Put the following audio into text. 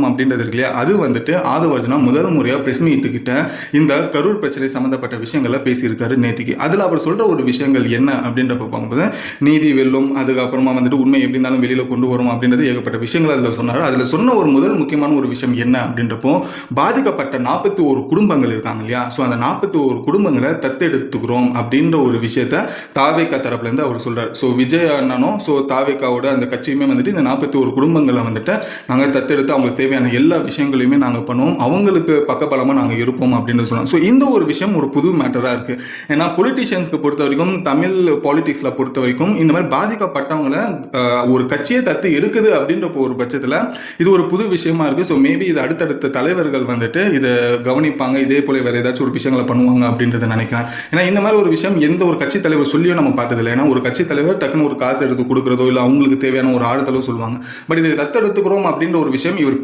அப்படின்றது இருக்கு இல்லையா, அது வந்துட்டு ஆதவ அர்ஜுனா முதல் முறையாக பிரஸ் மீட் கிட்ட இந்த கரூர் பிரச்சனை சம்மந்தப்பட்ட விஷயங்களை பேசியிருக்காரு நேத்திக்கு. அதில் அவர் சொல்கிற ஒரு விஷயங்கள் என்ன அப்படின்றப்ப பார்க்கும்போது, நீதி வெல்லும், அதுக்கப்புறமா வந்துட்டு உண்மை எப்படி இருந்தாலும் வெளியில் கொண்டு வரும் அப்படின்றது ஏகப்பட்ட விஷயங்கள் அதில் சொன்னார். அதில் சொன்ன ஒரு முதல் முக்கியமான ஒரு விஷயம் என்ன அப்படின்றப்போ, பாதிக்கப்பட்ட 41 குடும்பங்கள் இருக்காங்க இல்லையா, ஸோ அந்த 41 குடும்பங்களை தத்தெடுத்துக்கிறோம் அப்படின்ற ஒரு விஷயத்த தாவேகா தரப்புலேருந்து அவர் சொல்கிறார். ஸோ விஜய் அண்ணனும் ஸோ தாவேகாவோட அந்த கட்சியுமே வந்துட்டு இந்த 41 குடும்பங்களை வந்துட்டு நாங்கள் தத்தெடுத்து அவங்களுக்கு தேவையான எல்லா விஷயங்களையுமே நாங்கள் பண்ணுவோம், அவங்களுக்கு பக்கபலமாக நாங்கள் இருப்போம் அப்படின்னு சொன்னோம். ஸோ இந்த ஒரு விஷயம் ஒரு புது மேட்டராக இருக்குது. ஏன்னா பொலிட்டீஷியன்ஸ்க்கு பொறுத்த வரைக்கும், தமிழ் பாலிடிக்ஸில் பொறுத்த வரைக்கும் இந்த மாதிரி பாதிக்கப்பட்டவங்களை ஒரு கட்சியை தத்து எடுக்குது அப்படின்ற ஒரு பட்சத்தில் இது ஒரு புது விஷயமா இருக்குது. ஸோ மேபி இது அடுத்தடுத்த தலைவர்கள் வந்துட்டு இதை கவனிப்பாங்க, இதே போல வேறு ஏதாச்சும் ஒரு விஷயங்களை பண்ணுவாங்க அப்படின்றத நினைக்கிறேன். ஏன்னா இந்த மாதிரி ஒரு விஷயம் எந்த ஒரு கட்சி தலைவர் சொல்லியும் நம்ம பார்த்ததில்லை. ஏன்னா ஒரு கட்சி தலைவர் டக்குன்னு ஒரு காசு எடுத்து கொடுக்குறதோ இல்லை அவங்களுக்கு தேவையான ஒரு ஆறுதலோ சொல்லுவாங்க. பட் இதை தத்தெடுத்துக்கிறோம் அப்படின்ற ஒரு விஷயம் இவர்